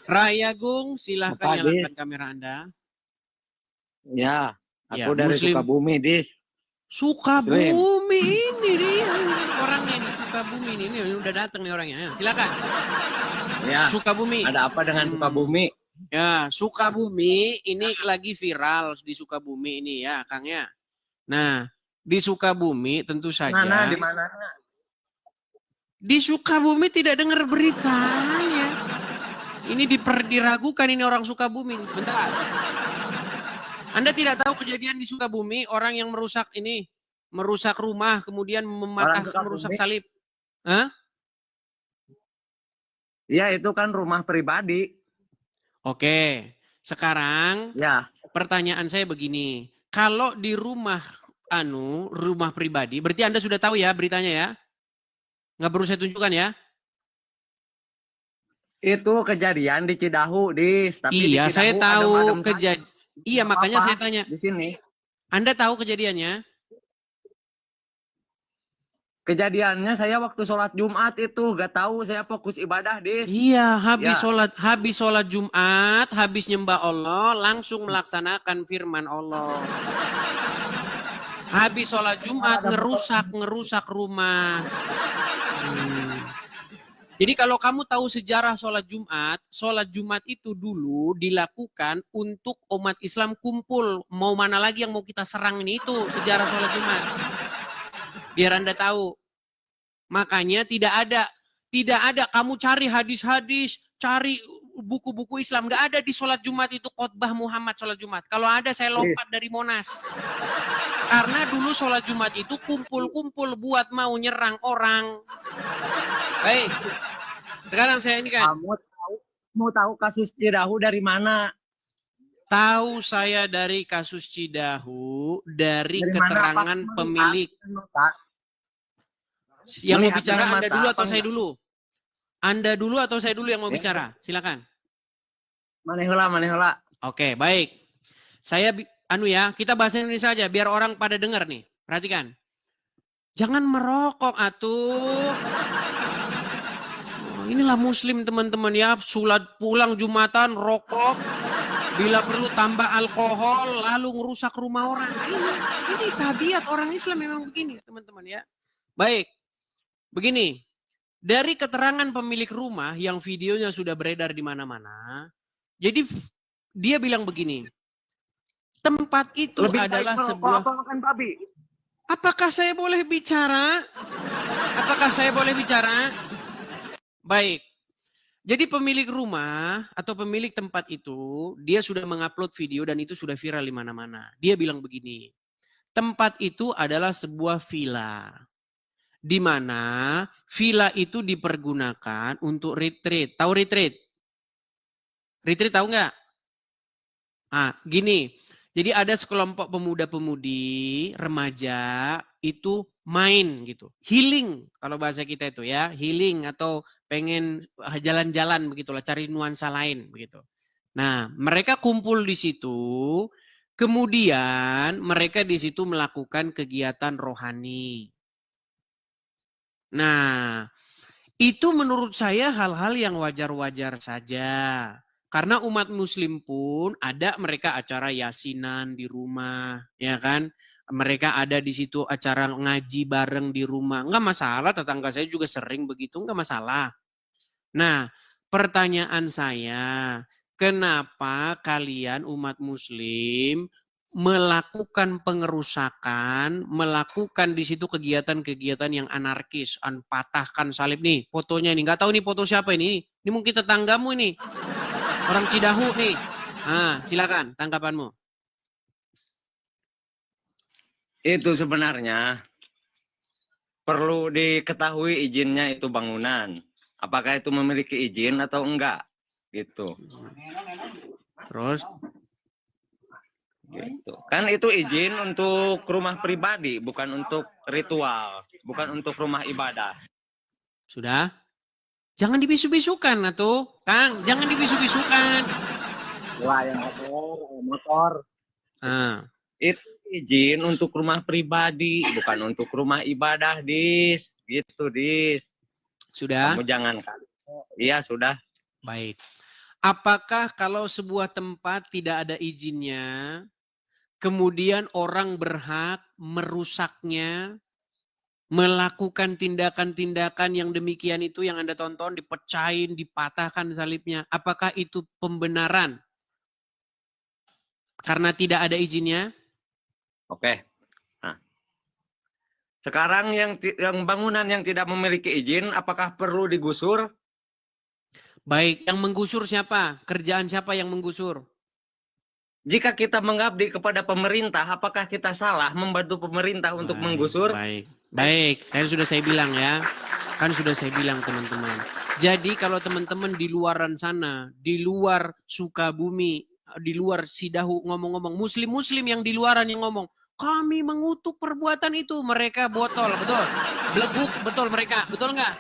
Rayagung, silahkan Apa, nyalakan Dis? kamera Anda. Ya, Ya, aku dari Muslim. Sukabumi, Dis. Sukabumi ini dia orangnya di Sukabumi ini udah datang nih orangnya. Ya, silakan. Ya. Sukabumi. Ada apa dengan Sukabumi? Ya, Sukabumi ini lagi viral di Sukabumi ini ya, Kang ya. Nah, di Sukabumi tentu saja. Di mana? Di Sukabumi tidak dengar beritanya. Ini diragukan ini orang Sukabumi. Bentar. Anda tidak tahu kejadian di Sukabumi, orang yang merusak rumah, kemudian merusak salib. Hah? Iya, itu kan rumah pribadi. Oke, sekarang ya. Pertanyaan saya begini, kalau di rumah pribadi, berarti Anda sudah tahu ya beritanya ya? Nggak perlu saya tunjukkan ya? Itu kejadian di Cidahu, Dis. Tapi iya, di Cidahu saya tahu kejadian. Iya, makanya saya tanya. Di sini. Anda tahu kejadiannya? Kejadiannya saya waktu sholat Jumat itu, gak tahu, saya fokus ibadah, Dis. Iya, habis sholat Jumat, habis nyembah Allah, langsung melaksanakan firman Allah. Habis sholat Jumat ngerusak rumah. Jadi kalau kamu tahu sejarah sholat Jumat itu dulu dilakukan untuk umat Islam kumpul. Mau mana lagi yang mau kita serang ini, itu sejarah sholat Jumat. Biar Anda tahu. Makanya tidak ada kamu cari hadis-hadis, cari buku-buku Islam. Nggak ada di sholat Jumat itu khotbah Muhammad sholat Jumat. Kalau ada saya lompat dari Monas. Karena dulu sholat Jumat itu kumpul-kumpul buat mau nyerang orang. Baik. Sekarang saya ini kan. Kamu tahu kasus Cidahu dari mana? Tahu saya dari kasus Cidahu dari keterangan pemilik. Yang mau bicara Anda dulu atau saya dulu? Anda dulu atau saya dulu yang mau bicara? Silakan. Manehula. Oke, baik. Saya kita bahasa Indonesia aja biar orang pada dengar nih. Perhatikan. Jangan merokok atuh. Inilah Muslim teman-teman ya, sholat pulang Jumatan rokok, bila perlu tambah alkohol, lalu ngerusak rumah orang. Ini tabiat orang Islam memang begini teman-teman ya. Baik, begini, dari keterangan pemilik rumah yang videonya sudah beredar di mana-mana, jadi dia bilang begini, tempat itu adalah sebuah... Apakah saya boleh bicara? Baik, jadi pemilik rumah atau pemilik tempat itu, dia sudah mengupload video dan itu sudah viral di mana-mana. Dia bilang begini, tempat itu adalah sebuah villa. Di mana villa itu dipergunakan untuk retreat. Tahu retreat? Retreat tahu nggak? Gini, jadi ada sekelompok pemuda-pemudi, remaja, itu main gitu. Healing, kalau bahasa kita itu ya. Healing atau pengen jalan-jalan begitulah, cari nuansa lain begitu. Nah, mereka kumpul di situ, kemudian mereka di situ melakukan kegiatan rohani. Nah, itu menurut saya hal-hal yang wajar-wajar saja. Karena umat Muslim pun ada mereka acara yasinan di rumah, ya kan? Mereka ada di situ acara ngaji bareng di rumah. Enggak masalah, tetangga saya juga sering begitu, enggak masalah. Nah, pertanyaan saya, kenapa kalian umat Muslim melakukan pengerusakan, melakukan di situ kegiatan-kegiatan yang anarkis, patahkan salib nih, fotonya nih, nggak tahu nih foto siapa ini mungkin tetanggamu ini, orang Cidahu nih. Silakan tanggapanmu. Itu sebenarnya perlu diketahui izinnya itu bangunan. Apakah itu memiliki izin atau enggak? Gitu. Terus? Gitu. Kan itu izin untuk rumah pribadi, bukan untuk ritual, bukan untuk rumah ibadah. Sudah? Jangan dibisu-bisukan atuh, Kang. Jangan dibisu-bisukan. Wah, yang motor. Itu izin untuk rumah pribadi, bukan untuk rumah ibadah, Dis. Gitu, Dis. Sudah? Kamu jangan kan. Iya, sudah. Baik. Apakah kalau sebuah tempat tidak ada izinnya, kemudian orang berhak merusaknya, melakukan tindakan-tindakan yang demikian itu yang Anda tonton, dipecahin, dipatahkan salibnya. Apakah itu pembenaran? Karena tidak ada izinnya? Oke. Nah, sekarang yang bangunan yang tidak memiliki izin, apakah perlu digusur? Baik, yang menggusur siapa? Kerjaan siapa yang menggusur? Jika kita mengabdi kepada pemerintah, apakah kita salah membantu pemerintah untuk menggusur? Baik. Sudah saya bilang ya. Kan sudah saya bilang teman-teman. Jadi kalau teman-teman di luaran sana, di luar Sukabumi, di luar Sidahu ngomong-ngomong, muslim-muslim yang di luaran yang ngomong, kami mengutuk perbuatan itu, mereka botol, betul. Belebuk, betul mereka, betul nggak?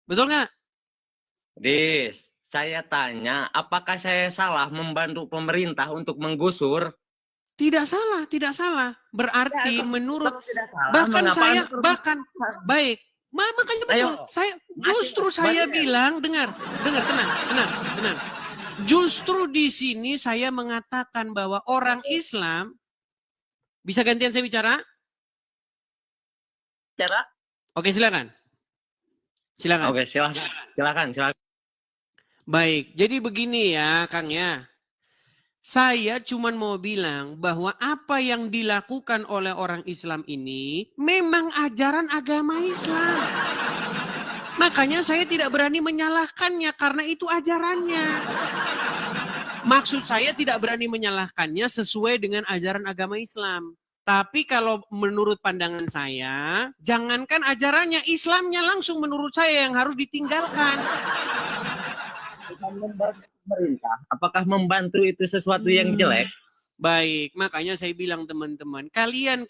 Betul nggak? Dis, saya tanya, apakah saya salah membantu pemerintah untuk menggusur? Tidak salah, tidak salah. Berarti Ya, menurut kalau tidak salah, bahkan mengapa saya Anda terus bahkan mengutuk? baik, makanya betul. Ayo, Justru saya bilang, dengar, tenang. Justru di sini saya mengatakan bahwa orang Islam, bisa gantian saya bicara? cara? Oke, silakan. Silakan. Oke, silakan. Baik, jadi begini ya, Kang ya. Saya cuma mau bilang bahwa apa yang dilakukan oleh orang Islam ini memang ajaran agama Islam. Makanya saya tidak berani menyalahkannya karena itu ajarannya. Maksud saya tidak berani menyalahkannya sesuai dengan ajaran agama Islam. Tapi kalau menurut pandangan saya, jangankan ajarannya, Islamnya langsung menurut saya yang harus ditinggalkan. Pemerintah, apakah membantu itu sesuatu yang jelek? Baik, makanya saya bilang teman-teman, kalian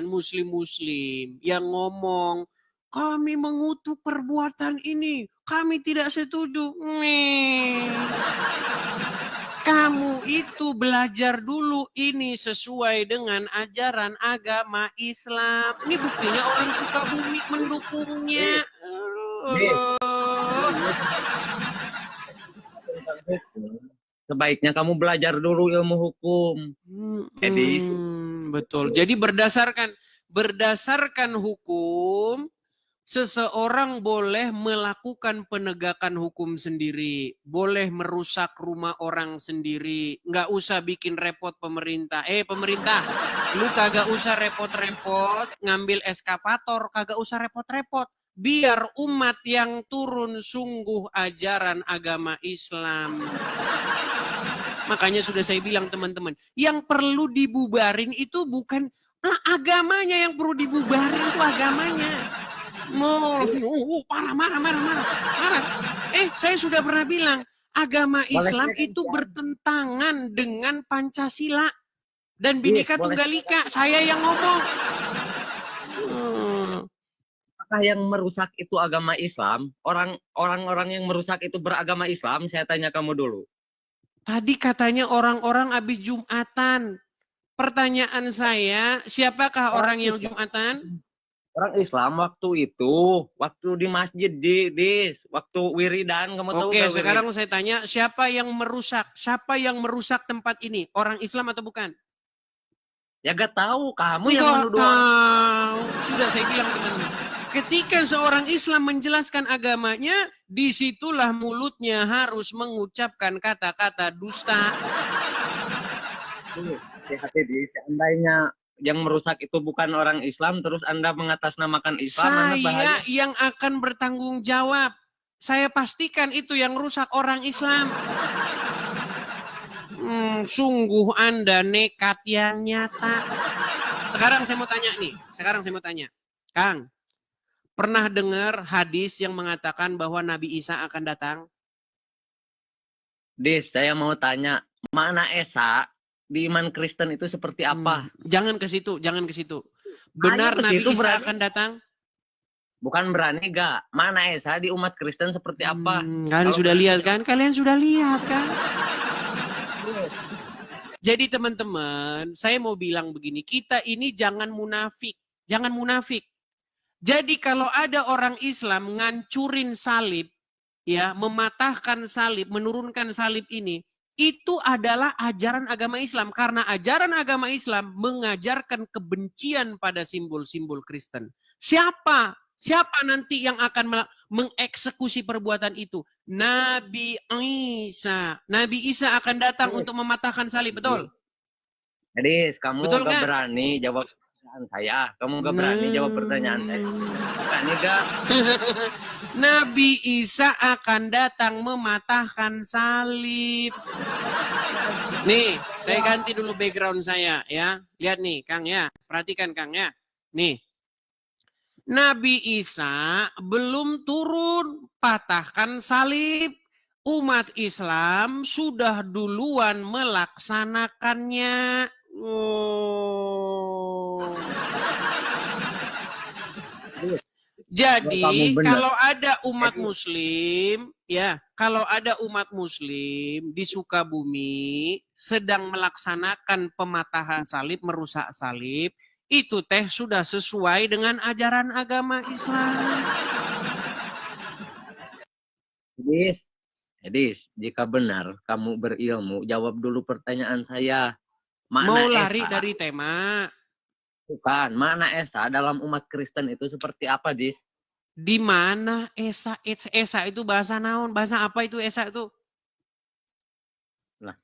muslim-muslim yang ngomong, kami mengutuk perbuatan ini, kami tidak setuju. Kamu itu belajar dulu ini sesuai dengan ajaran agama Islam. Ini buktinya orang Sukabumi mendukungnya. Sebaiknya kamu belajar dulu ilmu hukum. Betul. Jadi berdasarkan hukum, seseorang boleh melakukan penegakan hukum sendiri, boleh merusak rumah orang sendiri, nggak usah bikin repot pemerintah. Pemerintah, lu kagak usah repot-repot ngambil eskavator, kagak usah repot-repot. Biar umat yang turun sungguh ajaran agama Islam. Makanya sudah saya bilang teman-teman, yang perlu dibubarin itu bukan agamanya yang perlu dibubarin, itu agamanya. Marah. Saya sudah pernah bilang, agama Islam itu bertentangan dengan Pancasila dan Bhinneka Tunggal Ika. Saya yang ngomong. Apakah yang merusak itu agama Islam? Orang-orang yang merusak itu beragama Islam? Saya tanya kamu dulu. Tadi katanya orang-orang habis Jumatan. Pertanyaan saya, siapakah orang yang Jumatan? Orang Islam waktu di masjid waktu wiridan, kamu tahu? Oke, sekarang saya tanya, siapa yang merusak? Siapa yang merusak tempat ini? Orang Islam atau bukan? Ya gak tahu, kamu yang menuduh. Tahu. Sudah saya bilang teman-teman. Ketika seorang Islam menjelaskan agamanya, disitulah mulutnya harus mengucapkan kata-kata dusta. Hati-hati, seandainya yang merusak itu bukan orang Islam, terus Anda mengatasnamakan Islam, saya yang akan bertanggung jawab. Saya pastikan itu yang rusak orang Islam. Sungguh Anda nekat yang nyata. Sekarang saya mau tanya. Kang, pernah dengar hadis yang mengatakan bahwa Nabi Isa akan datang? Saya mau tanya, makna Esa di iman Kristen itu seperti apa? Jangan ke situ. Benar Nabi Isa akan datang? Bukan berani gak? Mana Esa di umat Kristen seperti apa? Kalian sudah lihat kan? Jadi teman-teman, saya mau bilang begini, kita ini jangan munafik. Jadi kalau ada orang Islam ngancurin salib, ya, mematahkan salib, menurunkan salib ini, itu adalah ajaran agama Islam. Karena ajaran agama Islam mengajarkan kebencian pada simbol-simbol Kristen. Siapa nanti yang akan mengeksekusi perbuatan itu? Nabi Isa. Nabi Isa akan datang untuk mematahkan salib, betul? Jadi kamu Betul gak nggak? berani jawab pertanyaan saya. Kamu gak berani jawab pertanyaan saya. Berani gak? Nabi Isa akan datang mematahkan salib. Nih, saya ganti dulu background saya ya. Lihat nih, Kang ya. Perhatikan Kang ya. Nih. Nabi Isa belum turun patahkan salib. Umat Islam sudah duluan melaksanakannya. Oh. Jadi kalau ada umat muslim, ya, kalau ada umat muslim di Sukabumi sedang melaksanakan pematahan salib, merusak salib, itu teh sudah sesuai dengan ajaran agama Islam. Edis, jika benar kamu berilmu, jawab dulu pertanyaan saya. Mau lari dari tema? Bukan, makna Esa dalam umat Kristen itu seperti apa, Dis? Di mana Esa? Esa itu bahasa naon? Bahasa apa itu Esa itu? Nah,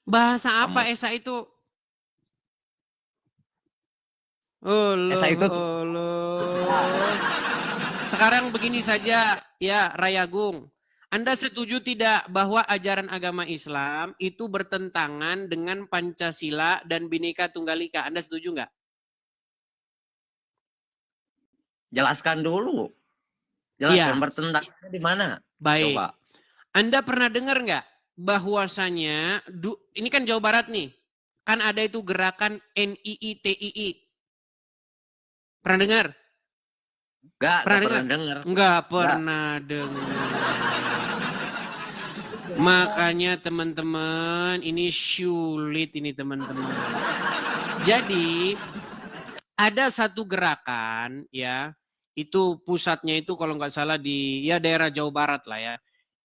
bahasa apa Esa itu? Esa itu Sekarang begini saja, ya Rayagung. Anda setuju tidak bahwa ajaran agama Islam itu bertentangan dengan Pancasila dan Bhinneka Tunggal Ika? Anda setuju nggak? Jelaskan dulu. Jelaskan ya. Bertentangannya di mana? Baik. Coba. Anda pernah dengar nggak bahwasanya ini kan Jawa Barat nih, kan ada itu gerakan NII-TII. Pernah dengar? Enggak pernah dengar. Enggak pernah dengar. Makanya teman-teman, ini sulit ini teman-teman. Jadi ada satu gerakan ya, itu pusatnya itu kalau nggak salah di ya daerah Jawa Barat lah ya.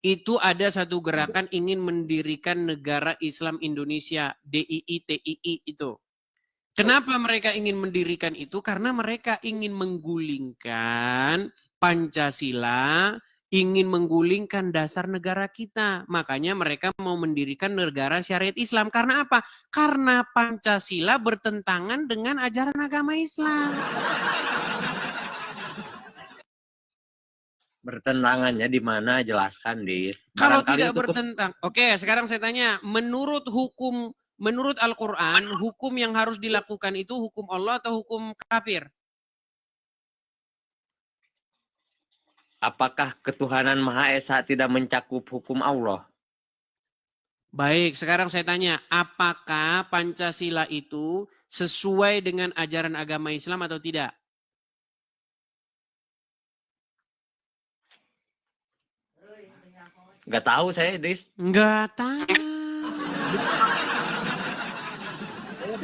Itu ada satu gerakan ingin mendirikan negara Islam Indonesia, DII-TII itu. Kenapa mereka ingin mendirikan itu? Karena mereka ingin menggulingkan Pancasila, ingin menggulingkan dasar negara kita. Makanya mereka mau mendirikan negara syariat Islam. Karena apa? Karena Pancasila bertentangan dengan ajaran agama Islam. Bertentangannya di mana? Jelaskan, Dis. Kalau tidak bertentang. Oke, sekarang saya tanya, menurut Al-Quran, hukum yang harus dilakukan itu hukum Allah atau hukum kafir? Apakah ketuhanan Maha Esa tidak mencakup hukum Allah? Baik, sekarang saya tanya, apakah Pancasila itu sesuai dengan ajaran agama Islam atau tidak? Nggak tahu saya, Dis. Nggak tahu.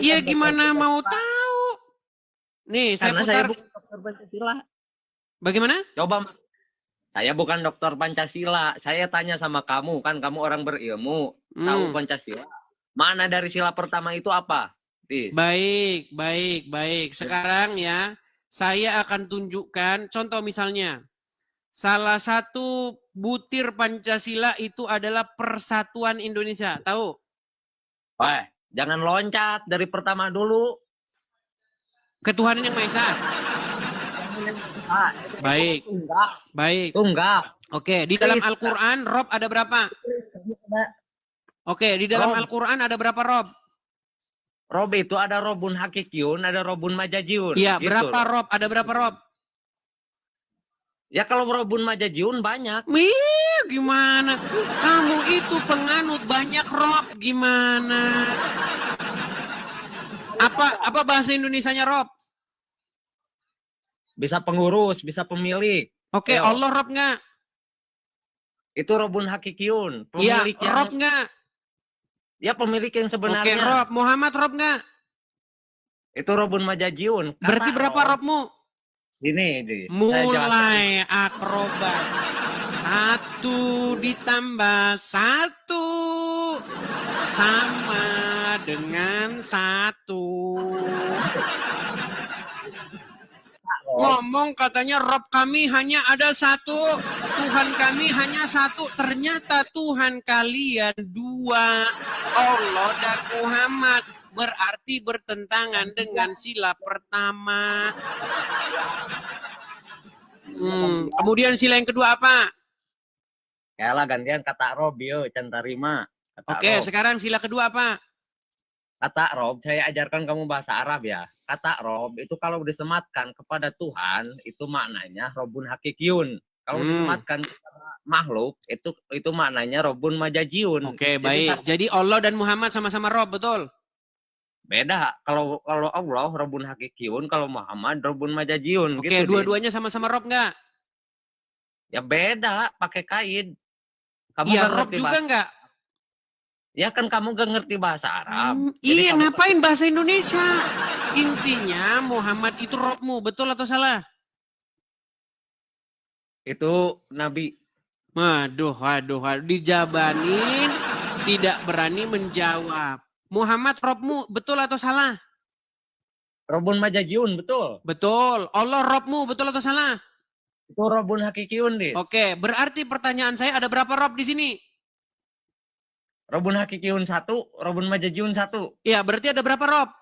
Iya gimana mau tahu? Nih, saya putar. Saya bukan dokter Pancasila. Bagaimana? Coba. Saya bukan dokter Pancasila. Saya tanya sama kamu, kan kamu orang berilmu, tahu Pancasila. Mana dari sila pertama itu apa? Dis. Baik. Sekarang ya, saya akan tunjukkan contoh misalnya. Salah satu butir Pancasila itu adalah Persatuan Indonesia. Tahu? Wah, jangan loncat dari pertama dulu. Ketuhanan yang Maha Esa. Baik. Tunggal. Oke, di dalam Al-Quran Rob ada berapa? Oke, di dalam Al-Quran ada berapa Rob? Rob itu ada Robun Hakikiyun, ada Robun Majajiun. Iya, gitu. Berapa Rob? Ada berapa Rob? Ya kalau Robun Majajiun banyak. Gimana? Kamu itu penganut banyak Rob, gimana? Apa bahasa Indonesianya Rob? Bisa pengurus, bisa pemilik. Oke, Allah Rob nggak? Itu Robun Hakikiyun. Iya, Rob nggak? Ya pemilik yang sebenarnya. Oke, Rob. Muhammad Rob nggak? Itu Robun Majajiun. Berarti berapa Robmu? Ini. Mulai akrobat. 1 ditambah 1 sama dengan 1. Ngomong katanya Rob kami hanya ada 1, Tuhan kami hanya 1. Ternyata Tuhan kalian 2, Allah dan Muhammad. Berarti bertentangan dengan sila pertama. Kemudian sila yang kedua apa? Ya lah gantian kata Rob yo, can tarima. Oke, sekarang sila kedua apa? Kata Rob, saya ajarkan kamu bahasa Arab ya. Kata Rob itu kalau disematkan kepada Tuhan itu maknanya Robun Hakikiyun. Kalau disematkan kepada makhluk itu maknanya Robun Majajiun. Oke, baik. Jadi Allah dan Muhammad sama-sama Rob, betul? Beda. Kalau Allah Robun Hakikiyun, kalau Muhammad Robun Majajiun. Oke, gitu, dua-duanya sama-sama Rob nggak? Ya beda, pakai kaid. Kamu ya, Rob juga nggak? Ya kan kamu gak ngerti bahasa Arab. Iya, ngapain bahasa Indonesia? Intinya Muhammad itu Robmu, betul atau salah? Itu Nabi. Waduh, dijabanin, tidak berani menjawab. Muhammad Robmu, betul atau salah? Robun Majajiun, betul. Betul. Allah Robmu, betul atau salah? Itu Robun Hakikiyun, Dit. Oke, berarti pertanyaan saya ada berapa Rob di sini? Robun Hakikiyun 1, Robun Majajiun 1. Iya, berarti ada berapa Rob?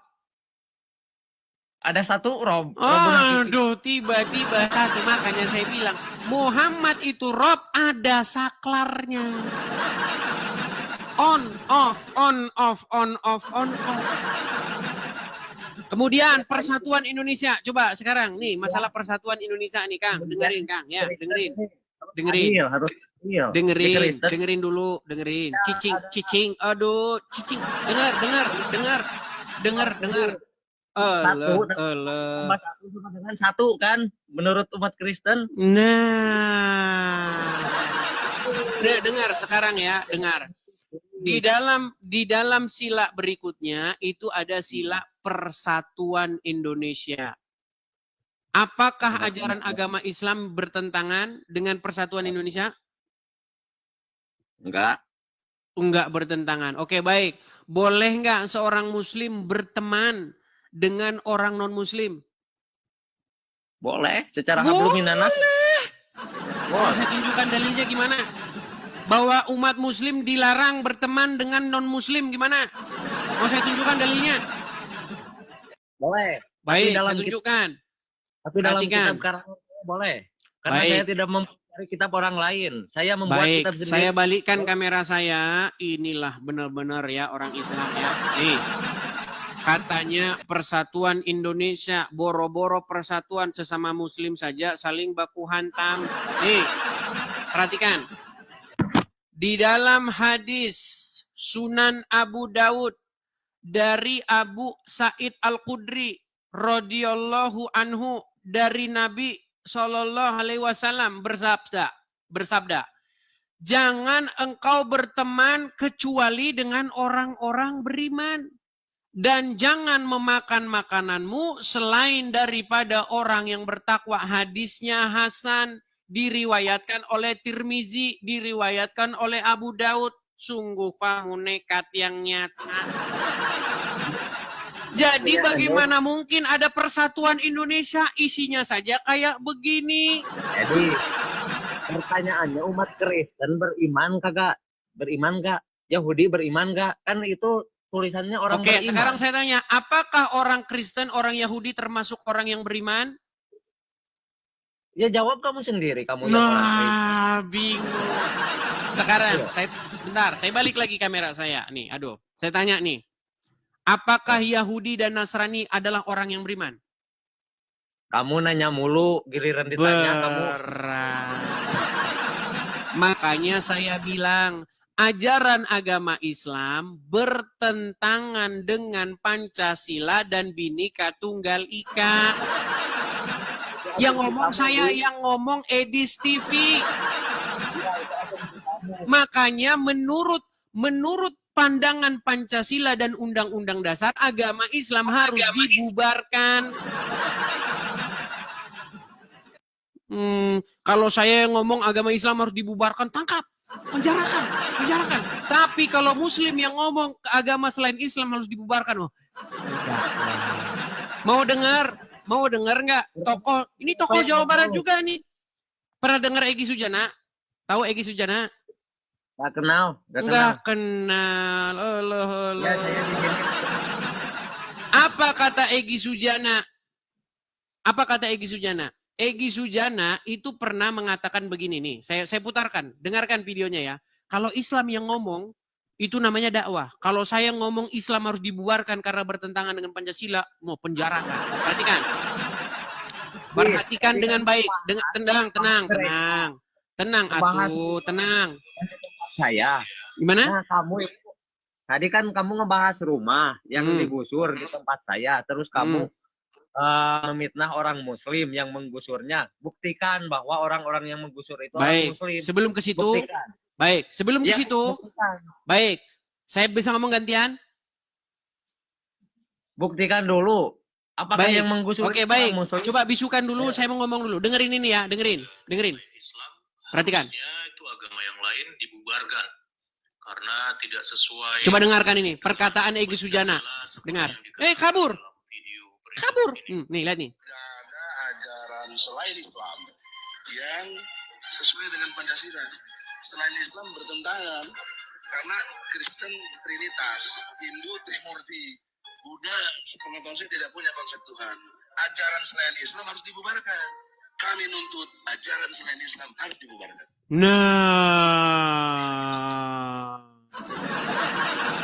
Ada 1 Rob. Aduh, tiba-tiba 1. Makanya saya bilang, Muhammad itu Rob, ada saklarnya. On, off, on, off, on, off, on, off. Kemudian persatuan Indonesia. Coba sekarang nih, masalah persatuan Indonesia nih, Kang. Dengerin, Kang. Ya, dengerin. Dengerin dulu, dengerin. Cicing. Aduh, cicing. Dengar. Satu dengan 1 kan menurut umat Kristen. Nah. Dengar sekarang ya, dengar. Di dalam sila berikutnya itu ada sila persatuan Indonesia. Apakah ajaran agama Islam bertentangan dengan persatuan Indonesia? Enggak bertentangan. Oke, baik. Boleh enggak seorang muslim berteman dengan orang non-muslim? Boleh, secara hablum minanas. Boleh. Saya tunjukkan dalilnya gimana? Bahwa umat muslim dilarang berteman dengan non-muslim gimana? Mau saya tunjukkan dalilnya? Boleh. Baik, saya tunjukkan. Tapi dalam kitab karangan boleh. Karena saya tidak mencari kitab orang lain. Saya membuat kitab sendiri. Saya balikkan kamera saya. Inilah benar-benar ya orang Islam ya. Nih. Katanya persatuan Indonesia, boro-boro persatuan sesama muslim saja saling baku hantam. Nih, perhatikan. Di dalam hadis Sunan Abu Daud dari Abu Sa'id Al-Khudri radhiyallahu anhu dari Nabi Shallallahu alaihi wasallam bersabda, jangan engkau berteman kecuali dengan orang-orang beriman. Dan jangan memakan makananmu selain daripada orang yang bertakwa. Hadisnya hasan, diriwayatkan oleh Tirmizi, diriwayatkan oleh Abu Daud. Sungguh kamu nekat yang nyata. Jadi bagaimana mungkin ada persatuan Indonesia isinya saja kayak begini? Jadi pertanyaannya umat Kristen beriman kagak? Beriman gak? Yahudi beriman gak? Kan itu tulisannya orang beriman. Oke, sekarang saya tanya, apakah orang Kristen, orang Yahudi termasuk orang yang beriman? Ya jawab kamu sendiri, kamu yang orang Kristen. Bingung. Sekarang, saya balik lagi kamera saya. Nih, saya tanya nih. Apakah Yahudi dan Nasrani adalah orang yang beriman? Kamu nanya mulu, giliran ditanya kamu. Makanya saya bilang, ajaran agama Islam bertentangan dengan Pancasila dan Bhinneka Tunggal Ika. Yang ngomong saya, yang ngomong Edis TV. Makanya menurut pandangan Pancasila dan Undang-Undang Dasar, agama Islam harus dibubarkan. Kalau saya ngomong agama Islam harus dibubarkan, tangkap, penjarakan. Tapi kalau Muslim yang ngomong agama selain Islam harus dibubarkan, mau dengar nggak? Ini tokoh Jawa Barat juga nih. Pernah dengar Egy Sujana? Tahu Egy Sujana? Nggak kenal. Nggak kenal. Ya, saya di sini. Apa kata Egy Sujana? Egy Sujana itu pernah mengatakan begini nih. Saya putarkan, dengarkan videonya ya. Kalau Islam yang ngomong itu namanya dakwah. Kalau saya ngomong Islam harus dibubarkan karena bertentangan dengan Pancasila, mau penjarakan. Perhatikan dengan baik. Tenang atuh, tenang. Saya. Gimana? Nah, tadi kan kamu ngebahas rumah yang digusur di tempat saya, terus kamu memitnah orang Muslim yang menggusurnya. Buktikan bahwa orang-orang yang menggusur itu orang Muslim. Sebelum ke situ, baik. Saya bisa ngomong gantian? Buktikan dulu. Apakah yang menggusur itu orang Muslim? Coba bisukan dulu, saya mau ngomong dulu. Dengerin ini ya, dengerin. Perhatikan. Itu agama yang lain dibubarkan karena tidak sesuai. Coba dengarkan ini, perkataan Egy Sujana. Dengar. Kabur. Nih, lihat nih. Ada ajaran selain Islam yang sesuai dengan Pancasila. Selain Islam bertentangan karena Kristen Trinitas, Hindu Trimurti, Buddha sepengetahuan saya tidak punya konsep Tuhan. Ajaran selain Islam harus dibubarkan. Kami nuntut ajaran selain Islam harus dibubarkan. Nah,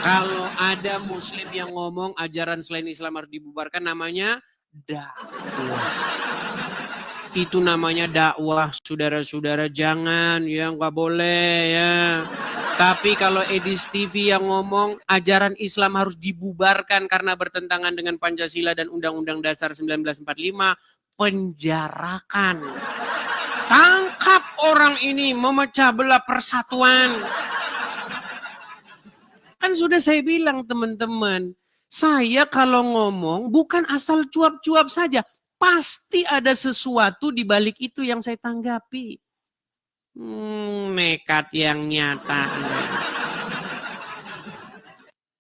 kalau ada Muslim yang ngomong ajaran selain Islam harus dibubarkan, namanya dakwah. Itu namanya dakwah, saudara-saudara. Jangan, ya nggak boleh ya. Tapi kalau Edis TV yang ngomong ajaran Islam harus dibubarkan karena bertentangan dengan Pancasila dan Undang-Undang Dasar 1945, penjarakan. Tangkap orang ini, memecah belah persatuan. Kan sudah saya bilang teman-teman, saya kalau ngomong bukan asal cuap-cuap saja. Pasti ada sesuatu di balik itu yang saya tanggapi. Nekat yang nyata.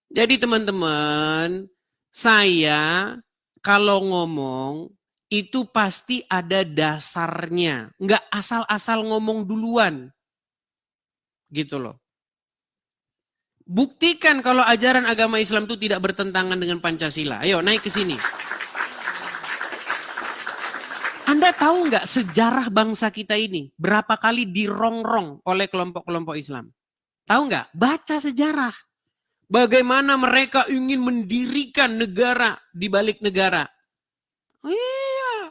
Jadi teman-teman, saya kalau ngomong itu pasti ada dasarnya. Nggak asal-asal ngomong duluan. Gitu loh. Buktikan kalau ajaran agama Islam itu tidak bertentangan dengan Pancasila. Ayo naik ke sini. Anda tahu nggak sejarah bangsa kita ini berapa kali dirongrong oleh kelompok-kelompok Islam? Tahu nggak? Baca sejarah. Bagaimana mereka ingin mendirikan negara di balik negara. Iya.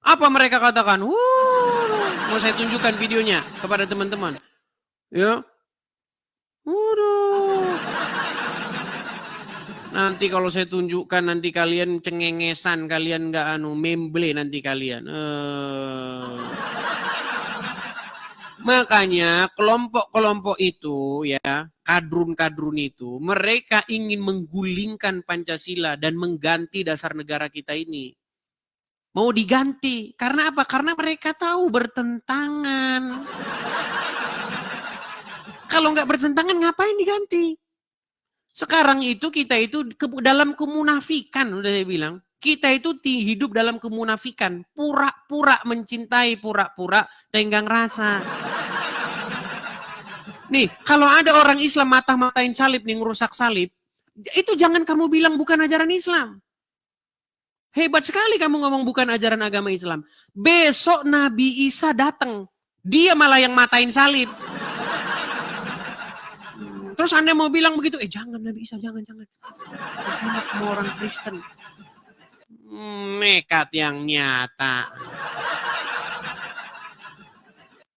Apa mereka katakan? Mau saya tunjukkan videonya kepada teman-teman. Ya. Nanti kalau saya tunjukkan nanti kalian cengengesan, kalian nggak memble nanti kalian. Makanya kelompok-kelompok itu ya, kadrun-kadrun itu, mereka ingin menggulingkan Pancasila dan mengganti dasar negara kita ini. Mau diganti. Karena apa? Karena mereka tahu bertentangan. Kalau nggak bertentangan ngapain diganti? Sekarang itu kita itu dalam kemunafikan, udah saya bilang. Kita itu hidup dalam kemunafikan. Pura-pura mencintai, pura-pura tenggang rasa. Nih, kalau ada orang Islam mata-matain salib nih, ngerusak salib. Itu jangan kamu bilang bukan ajaran Islam. Hebat sekali kamu ngomong bukan ajaran agama Islam. Besok Nabi Isa datang. Dia malah yang matain salib. Terus Anda mau bilang begitu, jangan Nabi Isa, jangan. Enak sama orang Kristen. Nekat yang nyata.